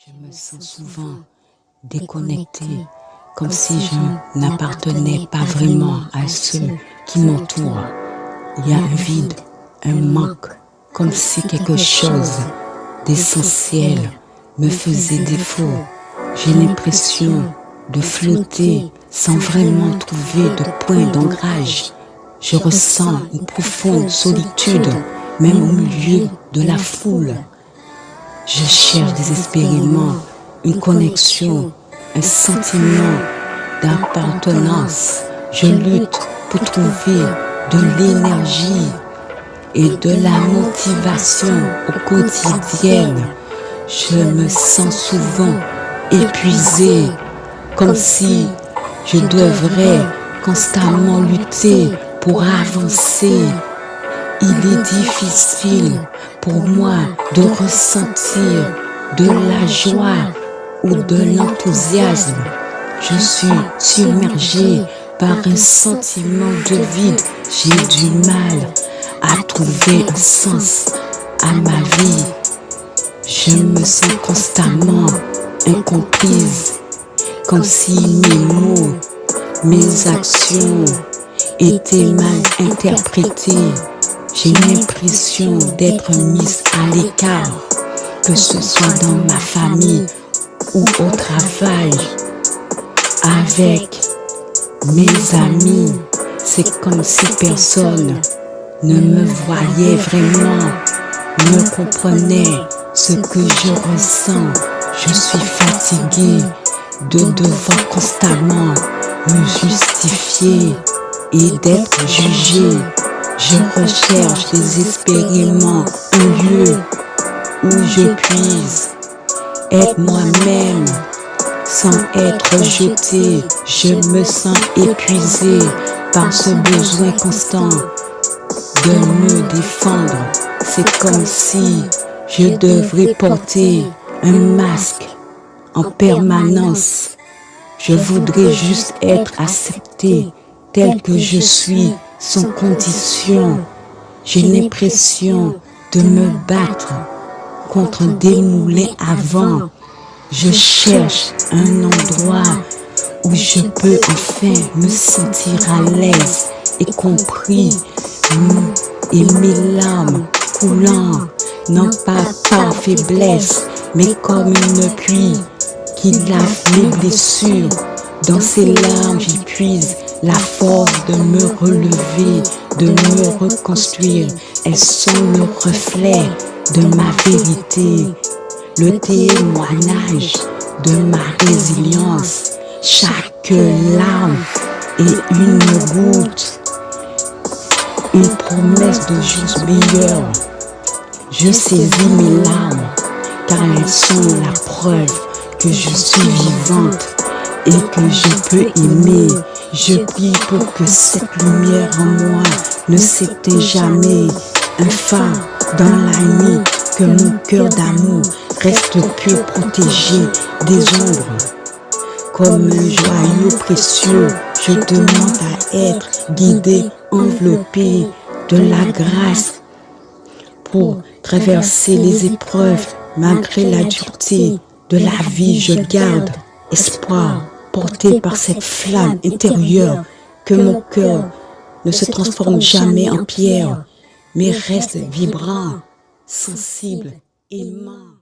Je me sens souvent déconnectée, comme si je n'appartenais pas vraiment à ceux qui m'entourent. Il y a un vide, un manque, comme si quelque chose d'essentiel me faisait défaut. J'ai l'impression de flotter sans vraiment trouver de point d'ancrage. Je ressens une profonde solitude, même au milieu de la foule. Je cherche désespérément une connexion, un sentiment d'appartenance. Je lutte pour trouver de l'énergie et de la motivation au quotidien. Je me sens souvent épuisée, comme si je devrais constamment lutter pour avancer. Il est difficile pour moi de ressentir de la joie ou de l'enthousiasme. Je suis submergée par un sentiment de vide. J'ai du mal à trouver un sens à ma vie. Je me sens constamment incomprise, comme si mes mots, mes actions étaient mal interprétées. J'ai l'impression d'être mise à l'écart, que ce soit dans ma famille ou au travail. Avec mes amis, c'est comme si personne ne me voyait vraiment, ne comprenait ce que je ressens. Je suis fatiguée de devoir constamment me justifier et d'être jugée. Je recherche désespérément un lieu où je puisse être moi-même sans être jetée. Je me sens épuisée par ce besoin constant de me défendre. C'est comme si je devrais porter un masque en permanence. Je voudrais juste être acceptée telle que je suis, sans condition. J'ai l'impression de me battre contre des moulins à vent. Je cherche un endroit où je peux enfin me sentir à l'aise et compris, et mes larmes coulant, non pas par faiblesse, mais comme une pluie qui lave mes blessures. Dans ces larmes, j'y puise la force de me relever, de me reconstruire. Elles sont le reflet de ma vérité, le témoignage de ma résilience. Chaque larme est une goutte, une promesse de juste meilleur. Je saisis mes larmes, car elles sont la preuve que je suis vivante et que je peux aimer. Je prie pour que cette lumière en moi ne s'éteigne jamais. Un phare dans la nuit, que mon cœur d'amour reste pur, protégé des ombres. Comme un joyau précieux, je demande à être guidé, enveloppé de la grâce pour traverser les épreuves. Malgré la dureté de la vie, je garde espoir, porté par cette flamme intérieure, que mon cœur ne se transforme jamais en pierre, mais reste vibrant, sensible, aimant.